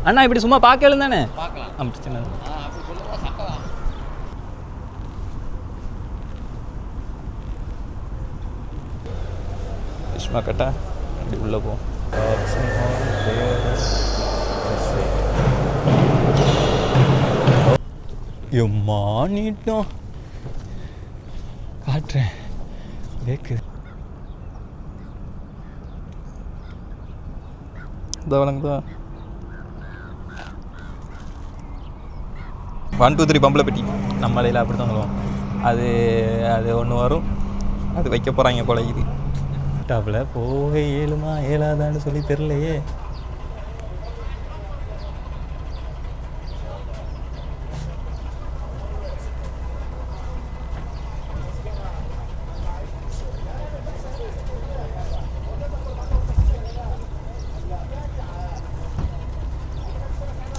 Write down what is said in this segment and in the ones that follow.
அண்ணா இப்படி சும்மா பார்க்கலும் தானே பார்க்கலாம். பிரச்சனை அப்படி சொல்லுவா சக்கா. சுஷ்மா கட்டா அப்படி உள்ளே போ. எம்மா நீட்டும் காட்டுறேன் கேக்குது. இந்த வழங்குதா 1 2 3 பம்பில் பெட்டி நம்மளையில் அப்படி தான் சொல்லுவோம். அது ஒன்று வரும், அது வைக்க போகிறாங்க போல. இது டாப்பில் போக ஏழுமா ஏழாதான்னு சொல்லி தெரிலையே.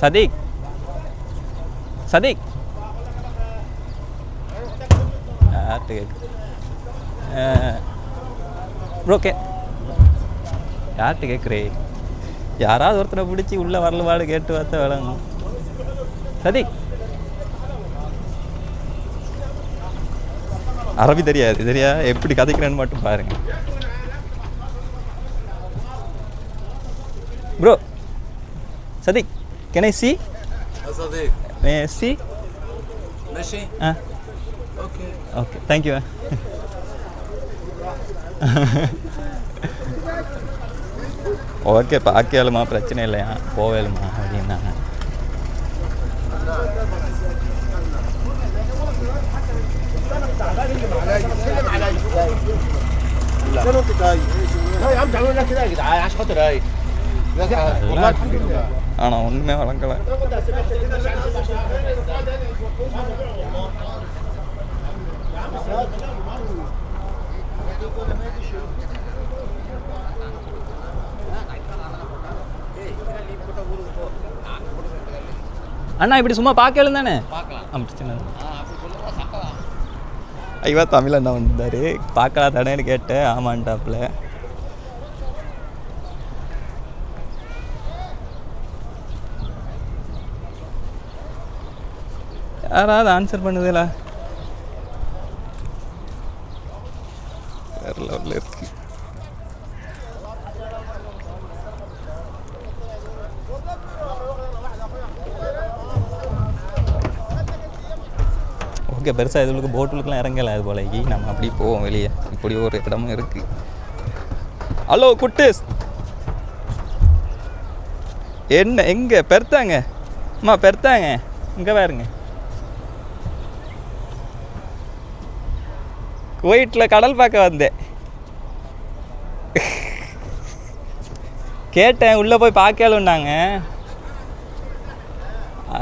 சதீக் சதீக் யார்கிட்ட கேட்கு ப்ரோக்கே யார்கிட்ட கேட்குறே? யாராவது ஒருத்தரை பிடிச்சி உள்ளே வரலவாடு கேட்டு பார்த்தா விளங்கும். சதீக் அரபி தெரியாது, சரியா? எப்படி கதைக்கிறேன்னு மட்டும் பாருங்க bro. Sadiq can I see? صديق May I see? ماشي. اوكي Okay, thank you. Okay பார்க்கலுமா, பிரச்சனை இல்லையா, போவேலுமா அப்படின்னா. ஆனால் ஒன்றுமே வழங்கலை. அண்ணா இப்படி சும்மா பார்க்கலும் தானே பார்க்கலாம். பிரச்சனை அப்படி சொல்லுவா சக்கா. ஐயா தமிழ் அண்ணா வந்தார், பார்க்கலாம் தானேன்னு கேட்டேன். ஆமான்ட்டாப்புல. யாராவது ஆன்சர் பண்ணுதுல? வேறு லெவலில் இருக்கு. ஓகே, பெருசாக இதுகளுக்கு போட்டுகளுக்குலாம் இறங்கலை. அது போலக்கி நம்ம அப்படி போவோம் வெளியே. இப்படி ஒரு இடமும் இருக்குது. ஹலோ குட்டீஸ், என்ன எங்கே பெருத்தாங்க? அம்மா பெருத்தாங்க இங்கே பாருங்க. குவைட்டில் கடல் பார்க்க வந்தேன். கேட்டேன், உள்ளே போய் பார்க்கலுன்னாங்க.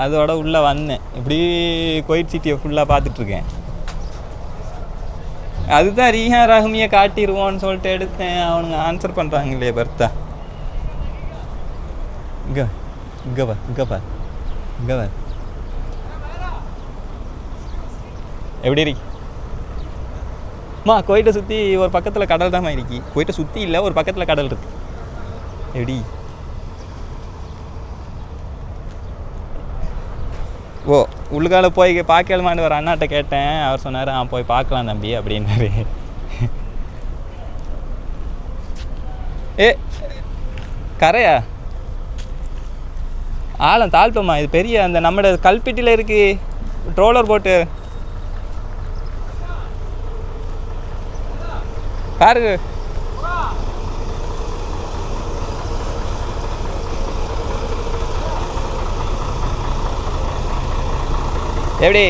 அதோட உள்ளே வந்தேன். இப்படி குவைட் சிட்டியை ஃபுல்லாக பார்த்துட்ருக்கேன். அதுதான் ரீஹான் ரஹ்மியை காட்டிடுவோன்னு சொல்லிட்டு எடுத்தேன். அவனுங்க ஆன்சர் பண்ணுறாங்க இல்லையே பர்த்தா. இங்கே இங்கே வா இங்கே வா இங்கே வா. எப்படி இருக்கு? குவைட்டை சுற்றி ஒரு பக்கத்தில் கடல் தான் இருக்கு. குவைட்டை சுற்றி இல்லை, ஒரு பக்கத்தில் கடல் இருக்கு. எப்படி? ஓ, உள்ளுக்கால போய் பார்க்கலாமான்னு ஒரு அண்ணாட்ட கேட்டேன். அவர் சொன்னார், போய் பார்க்கலாம் தம்பி அப்படின்னாரு. ஏ கரையா ஆழம் தாழ்ப்பமா? இது பெரிய அந்த நம்மளோட கல்பிட்டியில் இருக்கு ட்ரோலர் போட்டு பாருங்க. எப்படி?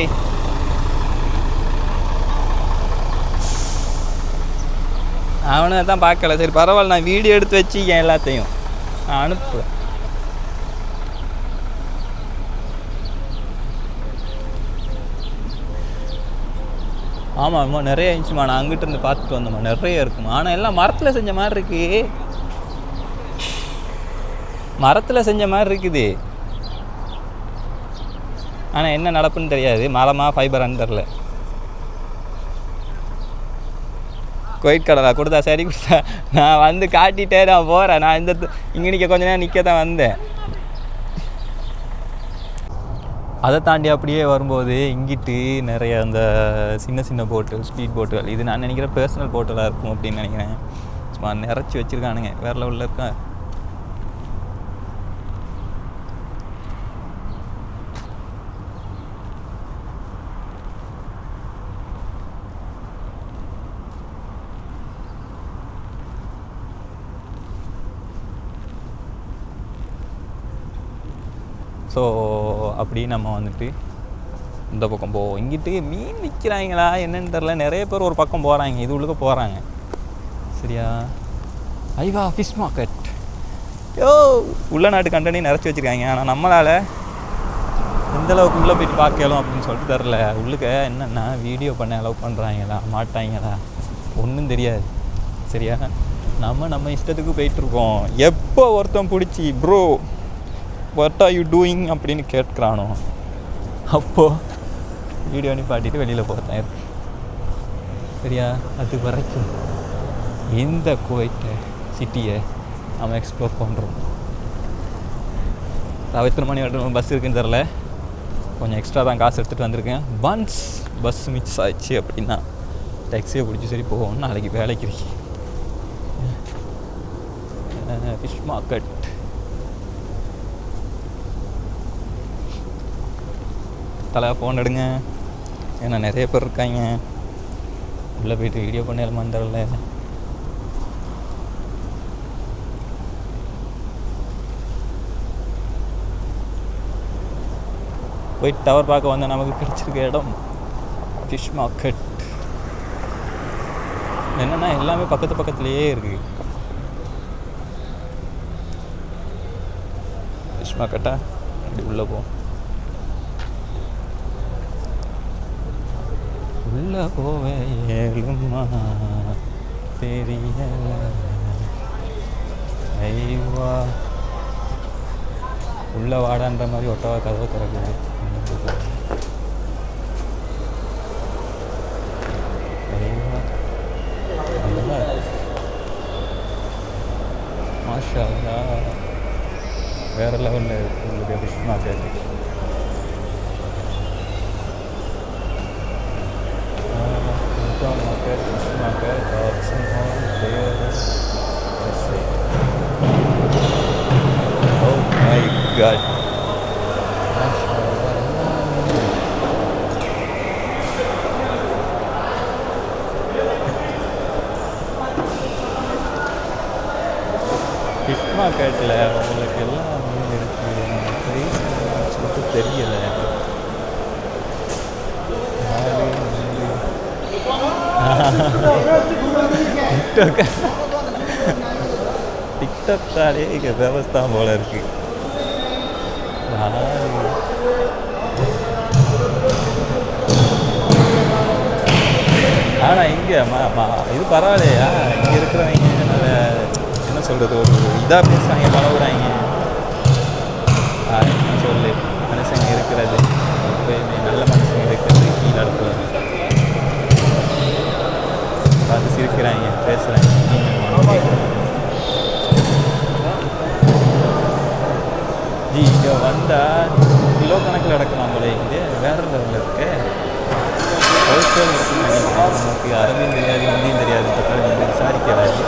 அவனை தான் பார்க்கல. சரி பரவாயில்ல, நான் வீடியோ எடுத்து வச்சுக்கேன் எல்லாத்தையும். நான் அனுப்புவேன். ஆமாம் ஆமாம், நிறைய இருந்துச்சுமா. நான் அங்கிட்ட இருந்து பார்த்துட்டு வந்தோம்மா, நிறைய இருக்குமா. ஆனால் எல்லாம் மரத்தில் செஞ்ச மாதிரி இருக்கு. மரத்தில் செஞ்ச மாதிரி இருக்குது. ஆனால் என்ன நடப்புன்னு தெரியாது. மரமாக ஃபைபரான்னு தெரில. குவைட் கடலா கொடுத்தா? சரி கொடுத்தா. நான் வந்து காட்டிகிட்டே நான் போகிறேன். நான் இங்கே நிற்க கொஞ்ச நேரம் நிற்க தான் வந்தேன். அதை தாண்டி அப்படியே வரும்போது இங்கிட்டு நிறைய அந்த சின்ன சின்ன போட்டுகள், ஸ்பீட் போட்டுகள், இது நான் நினைக்கிறேன் பர்சனல் போட்டலாக இருக்கும் அப்படின்னு நினைக்கிறேன். சும்மா நிறச்சி வச்சுருக்கானுங்க, வேறு லெவலில் இருக்கா. ஸோ அப்படி நம்ம வந்துட்டு இந்த பக்கம் போவோம். இங்கிட்டு மீன் விற்கிறாங்களா என்னன்னு தெரில, நிறைய பேர் ஒரு பக்கம் போகிறாங்க, இது உள்ளுக்க போகிறாங்க. சரியா? ஐவா ஃபிஷ் மார்க்கெட். யோ உள்ள நாட்டு கண்டனி நிறச்சி வச்சுருக்காங்க. ஆனால் நம்மளால் எந்தளவுக்கு உள்ளே போய்ட்டு பார்க்கலாம் அப்படின்னு சொல்லிட்டு தெரில. உள்ளுக்க என்னென்னா வீடியோ பண்ண அலோவ் பண்ணுறாங்களா மாட்டாங்களா ஒன்றும் தெரியாது. சரியா? நம்ம இஷ்டத்துக்கு போயிட்டுருக்கோம். எப்போ ஒருத்தன் பிடிச்சி bro what are you doing அப்படின்னு கேட்குறானோ அப்போது வீடியோ நிப்பாட்டிட்டு வெளியில் போகிறேன் இருக்கு. சரியா? அது வரைக்கும் இந்த குவைத்தை சிட்டியை நம்ம எக்ஸ்ப்ளோர் பண்ணுறோம். எத்தனை மணி வரைக்கும் பஸ் இருக்குன்னு தெரில, கொஞ்சம் எக்ஸ்ட்ரா தான் காசு எடுத்துகிட்டு வந்திருக்கேன். ஒன்ஸ் பஸ் மிஸ் ஆயிடுச்சு அப்படின்னா டாக்ஸியை பிடிச்சி சரி போவோம். நாளைக்கு வேலைக்கு ஃபிஷ் மார்க்கெட். தலை ஃபோன் எடுங்க, ஏன்னா நிறைய பேர் இருக்காங்க. உள்ளே போய்ட்டு வீடியோ பண்ணிடலாமான்னு தெரில. போய் டவர் பார்க்க வந்தால் நமக்கு கிடச்சிருக்க இடம் ஃபிஷ் மார்க்கெட். என்னென்னா எல்லாமே பக்கத்துலேயே இருக்குது. ஃபிஷ் மார்க்கெட்டா அப்படி உள்ளே போ. உள்ள போவே ஏழுமா தெரியல. ஐவா உள்ள வாடான்ற மாதிரி ஒட்டவா கதவை திறக்குது. மாஷா அல்லாஹ், வேற லெவலில் இருக்குது உங்களுக்கு fish market. Oh my God. Fish மார்க்கெட்டில் உங்களுக்கு எல்லாம் மீன் இருக்குது. ப்ரைஸ் சொல்லிட்டு தெரியலை. டிக்டாக்டாலே இங்கே விவஸ்தா போல இருக்கு. ஆனால் இங்கே இது பரவாயில்லையா, இங்கே இருக்கிறவங்க நல்ல என்ன சொல்கிறது, ஒரு இதாக பேசுகிறாங்க, பழகுறாங்க. சொல்லு மனுஷங்க இருக்கிறது எப்பயுமே நல்ல மனுஷங்க இருக்கிறது கீழே இருக்கிறது பார்த்து சிரிக்கிறாங்க, பேசுகிறாங்க. ஜி இங்கே வந்தால் கிலோ கணக்கில் நடக்கலாம் போல. இங்கே வேறு லெவலில் இருக்கு. ஹோல்சேல் நமக்கு அரபியும் தெரியாது, ஹிந்தியும் தெரியாது, வந்து விசாரிக்காது.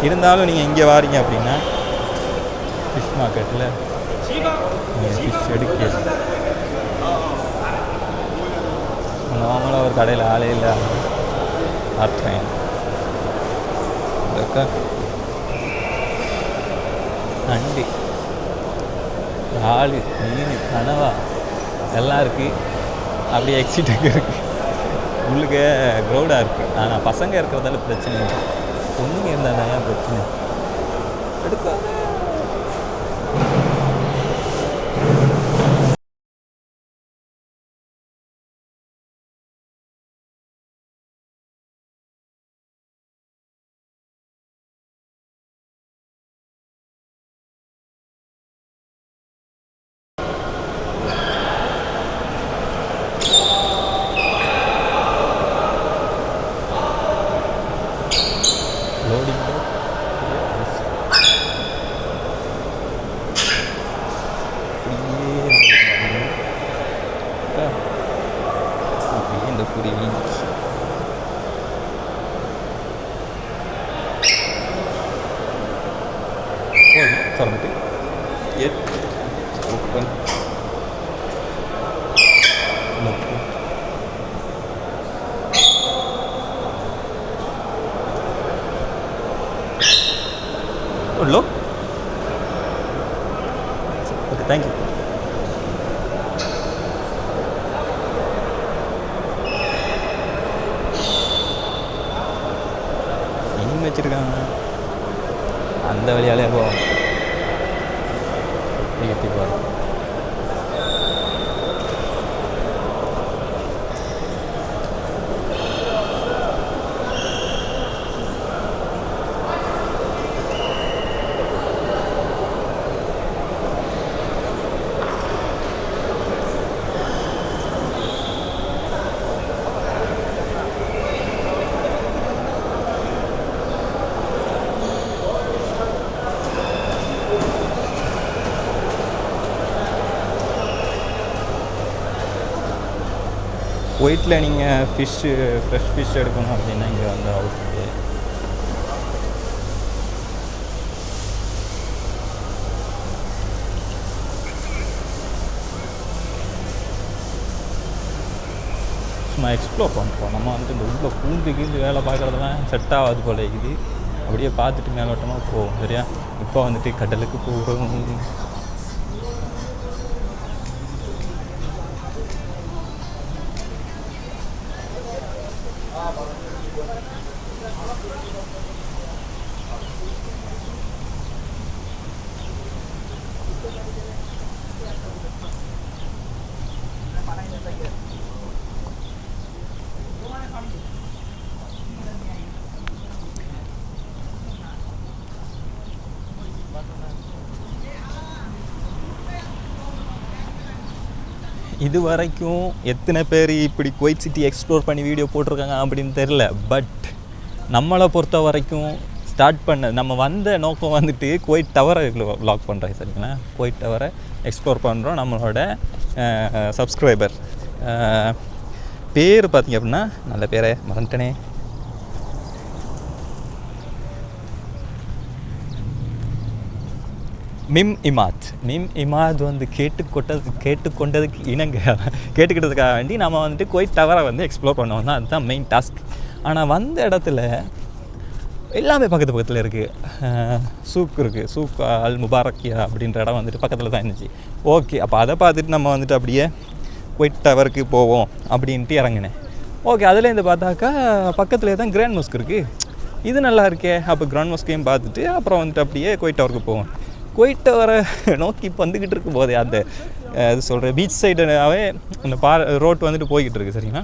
இருந்தாலும் நீங்கள் இங்கே வாரீங்க அப்படின்னா ஃபிஷ் மார்க்கெட்டில் நீங்கள் ஃபிஷ் எடுக்க நார்மலாக ஒரு கடையில் ஆளே இல்லை ஆற்றுறேன். நண்டு, ஆள், மீன், கனவா எல்லாம் இருக்குது. அப்படியே எக்ஸிட்டுக்கு இருக்குது. உள்ளுக்கு க்ரௌடாக இருக்குது. ஆனால் பசங்க இருக்கிறதால பிரச்சனை இல்லை. பொண்ணுங்க இருந்தால் தான் பிரச்சனை. எடுக்க திறந்துட்டு gate open. look. Okay, thank you. மீன் வச்சிருக்காங்க, அந்த வழியாலே போவோம். எப்படி போகிறோம்? குவைத்தில் நீங்கள் ஃபிஷ்ஷு ஃப்ரெஷ் ஃபிஷ் எடுக்கணும் அப்படின்னா இங்கே வந்து அவுட்டு. சும்மா எக்ஸ்ப்ளோர் பண்ணுறோம். நம்ம வந்துட்டு இந்த உள்ள பூந்துக்கு வேலை பார்க்குறதுலாம் செட் ஆகாது போல இருக்குது. அப்படியே பார்த்துட்டு மேலோட்டமாக போவோம். சரியா? இப்போ வந்துட்டு கடலுக்கு போகிறோம். இது வரைக்கும் எத்தனை பேர் இப்படி குவைத் சிட்டி எக்ஸ்ப்ளோர் பண்ணி வீடியோ போட்டிருக்காங்க அப்படின்னு தெரில. பட் நம்மளை பொறுத்த வரைக்கும் ஸ்டார்ட் பண்ண நம்ம வந்த நோக்கம் வந்துட்டு குவைத் டவரை வ்ளாக் பண்ணுறேன். சரிங்களா? குவைத் டவரை எக்ஸ்ப்ளோர் பண்ணுறோம். நம்மளோட சப்ஸ்கிரைபர் பேர் பார்த்திங்க அப்படின்னா, நல்ல பேரை மறந்துட்டனே, மிம் இமாத் வந்து கேட்டுக்கொண்டதுக்கு கேட்டுக்கிட்டதுக்காக வேண்டி நம்ம வந்துட்டு குவைத் டவரை வந்து எக்ஸ்ப்ளோர் பண்ணுவோம் தான். அதுதான் மெயின் டாஸ்க். ஆனால் வந்த இடத்துல எல்லாமே பக்கத்தில் இருக்குது. சூக் இருக்குது, சூக் அல் முபாரக்கியா அப்படின்ற இடம் வந்துட்டு பக்கத்தில் தான் இருந்துச்சு. ஓகே, அப்போ அதை பார்த்துட்டு நம்ம வந்துட்டு அப்படியே குவைத் டவருக்கு போவோம் அப்படின்ட்டு இறங்கினேன். ஓகே, அதுலேருந்து பார்த்தாக்கா பக்கத்துலேயே தான் கிராண்ட் மாஸ்க் இருக்குது. இது நல்லா இருக்கே, அப்போ கிராண்ட் மாஸ்கையும் பார்த்துட்டு அப்புறம் வந்துட்டு அப்படியே குவைத் டவருக்கு போவோம். குவைத் டவரை நோக்கி இப்போ வந்துக்கிட்டு இருக்கும் போதே அந்த இது சொல்கிற பீச் சைடுனாவே அந்த ரோட் வந்துட்டு போய்கிட்டு இருக்குது. சரிங்களா?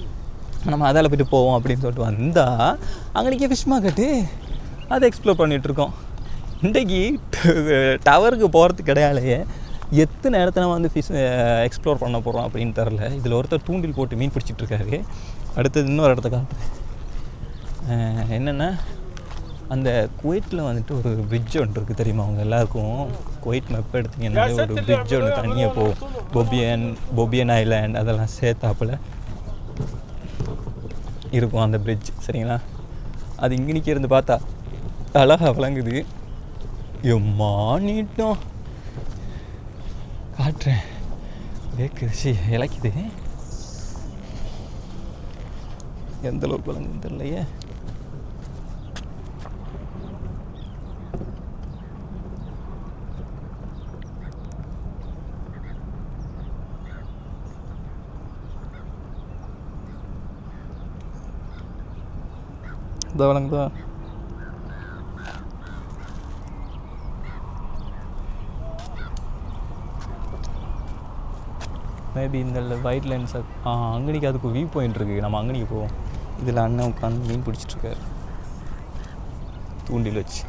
நம்ம அதில் போய்ட்டு போவோம் அப்படின்னு சொல்லிட்டு வந்தால் அங்கேயே ஃபிஷ் மார்க்கெட்டு, அதை எக்ஸ்ப்ளோர் பண்ணிகிட்ருக்கோம். இன்றைக்கி டவருக்கு போகிறதுக்கு கிடையாலையே எத்தனை இடத்துல நம்ம வந்து ஃபிஷ் எக்ஸ்ப்ளோர் பண்ண போகிறோம் அப்படின்னு தெரில. இதில் ஒருத்தர் தூண்டில் போட்டு மீன் பிடிச்சிட்ருக்காரு. அடுத்தது இன்னொரு இடத்த காட்டுறேன். என்னென்னா, அந்த குவைத்தில் வந்துட்டு ஒரு பிரிட்ஜ் ஒன்று இருக்குது தெரியுமா? அவங்க எல்லாருக்கும் குவைத் மேப் எடுத்திங்கன்னா ஒரு பிரிட்ஜ் ஒன்று தனியாக போகும். பொபியன் ஐலாண்ட் அதெல்லாம் சேர்த்தாப்பில் இருக்கும் அந்த பிரிட்ஜ். சரிங்களா? அது இங்கே இருந்து பார்த்தா அழகாக விளங்குது. நீட்டம் காட்டுறேன். கேட்குது, இலக்குது. எந்த அளவுக்கு விளங்குன்னு தெரியலையே. இதாக விளங்குதா? மேபி இந்த ஒயிட் லைன்ஸை அங்கனிக்கு அதுக்கு வியூ பாயிண்ட் இருக்குது. நம்ம அங்கனிக்கு போவோம். இதில் அண்ணன் உட்காந்து மீன் பிடிச்சிட்ருக்காரு தூண்டில் வச்சு.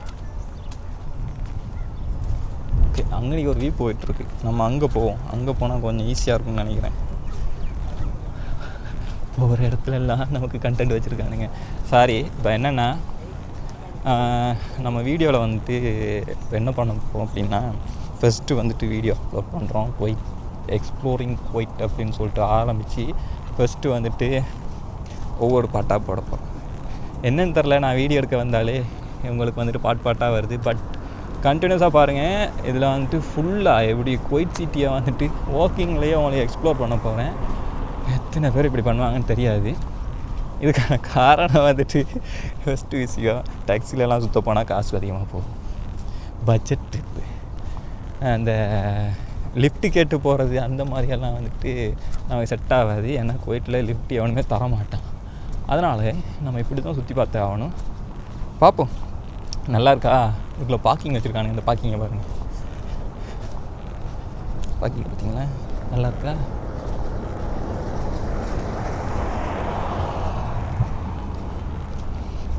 ஓகே, அங்கனிக்கு ஒரு வியூ போயிட்டுருக்கு. நம்ம அங்கே போவோம். அங்கே போனால் கொஞ்சம் ஈஸியாக இருக்கும்னு நினைக்கிறேன். ஒவ்வொரு இடத்துல எல்லாம் நமக்கு கண்டென்ட் வச்சுருக்கானுங்க. சாரி, இப்போ என்னென்னா நம்ம வீடியோவில் வந்துட்டு என்ன பண்ண போகிறோம் அப்படின்னா, ஃபஸ்ட்டு வந்துட்டு வீடியோ அப்லோட் பண்ணுறோம். குவைத் எக்ஸ்ப்ளோரிங் குவைத் அப்படின்னு சொல்லிட்டு ஆரம்பித்து ஃபஸ்ட்டு வந்துட்டு ஒவ்வொரு பாட்டாக போட போகிறோம். என்னன்னு தெரில, நான் வீடியோ எடுக்க வந்தாலே உங்களுக்கு வந்துட்டு பாட்டாக வருது. பட் கண்டினியூஸாக பாருங்கள். இதில் வந்துட்டு ஃபுல்லாக எப்படி குவைட் சிட்டியை வந்துட்டு வாக்கிங்லேயே அவங்கள எக்ஸ்ப்ளோர் பண்ண போகிறேன். எத்தனை பேர் இப்படி பண்ணுவாங்கன்னு தெரியாது. இதுக்கான காரணம் வந்துட்டு ஃபஸ்ட்டு விஷயம், டாக்ஸிலலாம் சுற்ற போனால் காசு அதிகமாக போகும். பட்ஜெட் ட்ரிப்பு, அந்த லிஃப்ட்டு கேட்டு போகிறது அந்த மாதிரியெல்லாம் வந்துட்டு நமக்கு செட் ஆகாது. ஏன்னா குவைட்டில் லிஃப்ட் எவனுமே தரமாட்டான். அதனால் நம்ம இப்படி தான் சுற்றி பார்த்தே ஆகணும். பார்ப்போம். நல்லா இருக்கா? இதுக்குள்ள பார்க்கிங் வச்சுருக்கானுங்க. இந்த பார்க்கிங்கை பாருங்கள். பார்க்கிங் பார்த்தீங்களா? நல்லா இருக்கா?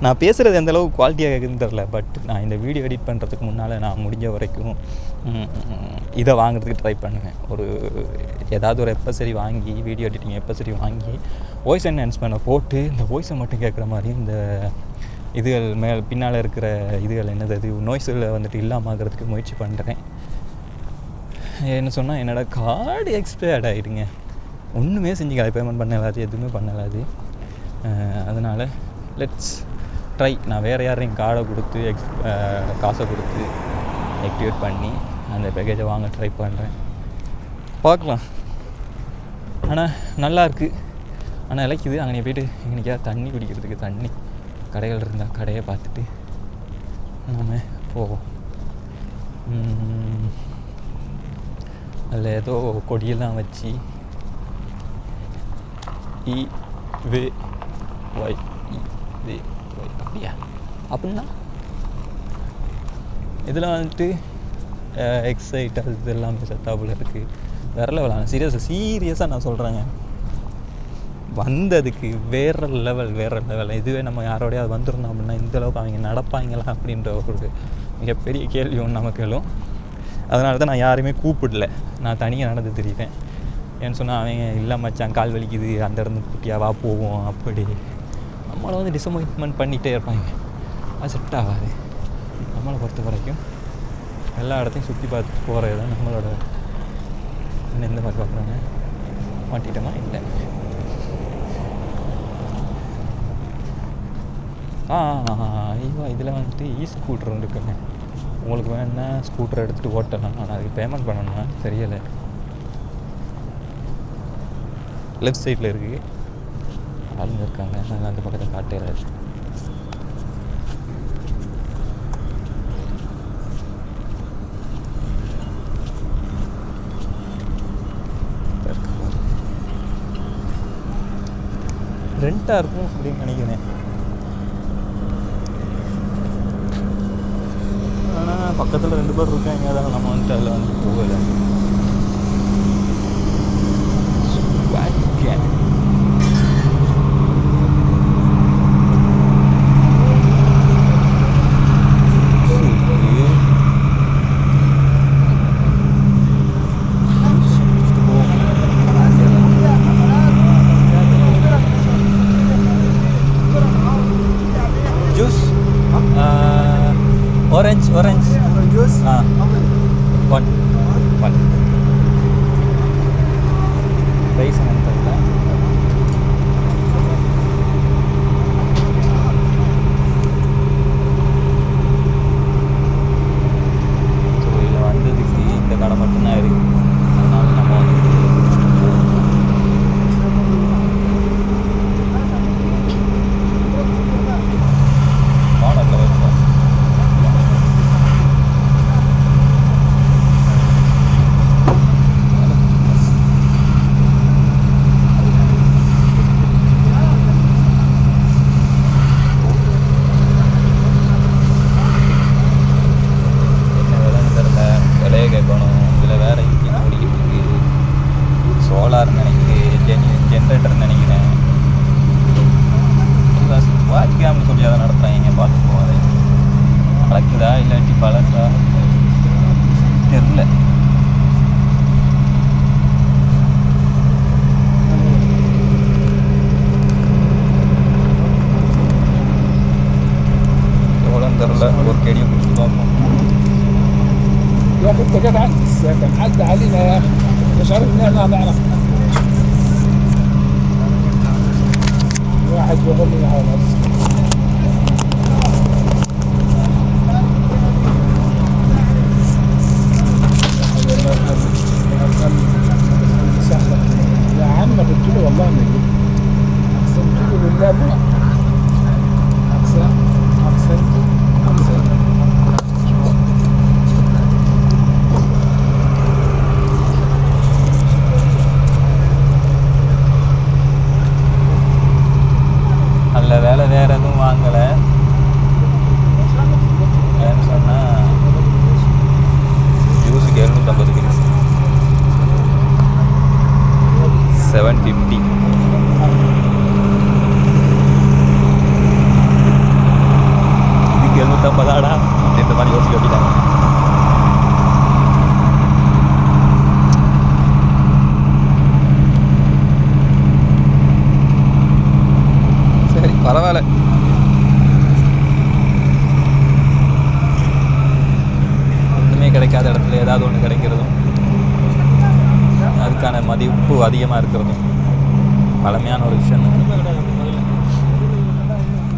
நான் பேசுகிறது எந்தளவு குவாலிட்டியாக இருக்குதுன்னு தெரில. பட் நான் இந்த வீடியோ எடிட் பண்ணுறதுக்கு முன்னால் நான் முடிஞ்ச வரைக்கும் இதை வாங்குறதுக்கு ட்ரை பண்ணுவேன். ஏதாவது ஒரு எப்பசரி வாங்கி, வீடியோ எடிட்டிங் எப்பசரி வாங்கி வாய்ஸ் என்ஹான்ஸ்மெண்ட்டை போட்டு இந்த வாய்ஸை மட்டும் கேட்குற மாதிரி இந்த இதுகள் பின்னால் இருக்கிற இதுகள் என்னது நோய்ஸில் வந்துட்டு இல்லாமல் ஆகிறதுக்கு முயற்சி பண்ணுறேன். என்ன சொன்னால் என்னோடய கார்டு எக்ஸ்பயர்ட் ஆகிடுங்க. ஒன்றுமே செஞ்சுக்காது, பேமெண்ட் பண்ணலாது, எதுவுமே பண்ணலாது. அதனால் லெட்ஸ் ட்ரை. நான் வேறு யாரையும் கார்டை கொடுத்து காசை கொடுத்து ஆக்டிவேட் பண்ணி அந்த பேக்கேஜை வாங்க ட்ரை பண்ணுறேன். பார்க்கலாம். ஆனால் நல்லாயிருக்கு. ஆனால் இலைக்குது. அங்கே போய்ட்டு எங்கனைக்காவது தண்ணி குடிக்கிறதுக்கு தண்ணி கடைகள் இருந்தால் கடையை பார்த்துட்டு நாம் போவோம். அதில் ஏதோ கொடியெல்லாம் வச்சு IVY அப்படியா அப்படின்னா இதில் வந்துட்டு எக்ஸைட் அது எல்லாமே செட்டாப்பில் இருக்குது. வேறு லெவலான சீரியஸாக நான் சொல்கிறேங்க. வந்ததுக்கு வேறு லெவல். இதுவே நம்ம யாரோடையாவது வந்துருந்தோம் அப்படின்னா இந்தளவுக்கு அவங்க நடப்பாங்களா அப்படின்ற ஒரு மிகப்பெரிய கேள்வி ஒன்று நமக்கு எழும். அதனால தான் நான் யாரையுமே கூப்பிடல. நான் தனியாக நடந்து தெரியுவேன். ஏன்னு சொன்னால் அவங்க இல்லை மச்சான் கால் வலிக்குது, அந்த இடத்துல குட்டியாவா போவோம், அப்படி நம்மளை வந்து டிசப்பாயின்ட்மெண்ட் பண்ணிகிட்டே இருப்பாங்க. அது செட் ஆகாது. நம்மளை பொறுத்த வரைக்கும் எல்லா இடத்தையும் சுற்றி பார்த்துட்டு போகிறது தான் நம்மளோட. இன்னும் எந்த மாதிரி பார்க்குறாங்க, மாட்டிட்டோமா இல்லை. ஐயோ இதில் வந்துட்டு ஸ்கூட்டர் இருக்குங்க. உங்களுக்கு வேணுன்னா ஸ்கூட்டர் எடுத்துகிட்டு ஓட்டலாம். ஆனால் அதுக்கு பேமெண்ட் பண்ணணும்னா தெரியலை. லெஃப்ட் சைடில் இருக்குது. ஆளுங்க இருக்காங்க. நாங்கள் அந்த பக்கத்தில் காட்டேறாது. ரெண்டாக இருக்கும் அப்படின்னு நினைக்கிறேன். ஆனால் பக்கத்தில் 2 பேர் இருக்காங்க. அதான் நம்ம வந்துட்டு அதில் வந்து போகலை. Orange juice? One. Price and so இதில் வந்ததுக்கு இந்த கடை மட்டும்தான் இருக்குது. அதனால நம்ம வந்து ஜென்ரேட்டர் நினைக்கிறேன். வாட்காம்னு சொல்லி அதை நடத்துகிறாங்க. பார்த்து போவாது நடக்குதா இல்லாட்டி பழசா தெரில. எவ்வளோன்னு தெரில. ஒரு கேடியை பிடிச்சி பார்ப்போம். يا اخي انت جت عندي كان عدى علينا يا اخي مش عارف ان احنا هنعرف واحد بيقول لي على 750. இதுக்கு 750 அப்படின்ற மாதிரி யோசிக்க வச்சுட்டாங்க. சரி பரவாயில்ல. ஒன்றுமே கிடைக்காத இடத்துல ஏதாவது ஒன்று கிடைக்கிறதும் அதுக்கான மதிப்பு அதிகமாக இருக்கிறதும் பழமையான ஒரு விஷயம் தான்.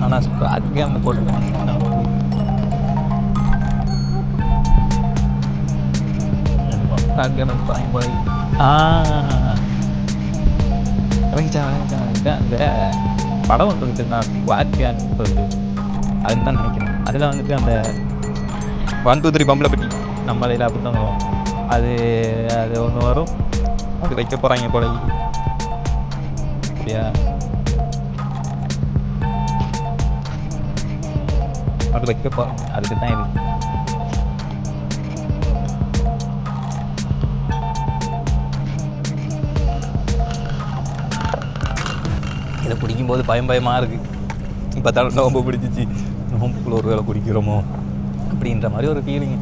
ஆனால் அதிகம் போட்டுருக்காங்க. அந்த படம் ஒன்று இருக்குதுதான் வாக்கியான்னு சொல்லுது, அதுன்னு தான் நினைக்கிறேன். அதில் வந்துட்டு அந்த 1 2 3 பம்பில் பற்றி நம்ம அதில் அப்படி தான் வரும். அது ஒன்று வரும், அது வைக்க போகிறாங்க போல. அப்படியா? அது வைக்க போகிறாங்க, அதுக்கு தான் இது. இதை குடிக்கும்போது பயமாக இருக்குது. இப்போ தான் நோம்பு பிடிச்சிச்சு, நோம்புக்குள்ள ஒரு வேளை குடிக்கிறோமோ அப்படின்ற மாதிரி ஒரு ஃபீலிங்.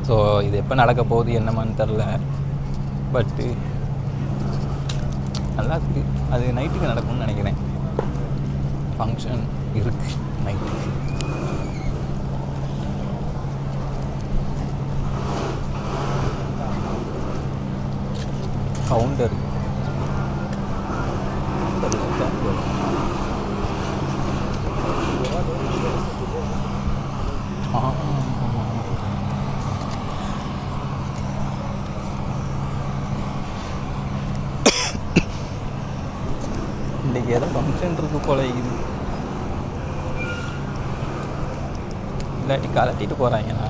ஸோ இது எப்போ நடக்க போகுது என்னமான்னு தெரில, பட்டு நல்லா இருக்குது. அது நைட்டுக்கு நடக்கும்னு நினைக்கிறேன். ஃபங்க்ஷன் இருக்குது நைட்டு. கவுண்டர் இன்றைக்கி ஏதோ ஃபங்க்ஷன் இருக்கு போல. இது இல்லாட்டி கலட்டிட்டு போகிறாங்கண்ணா.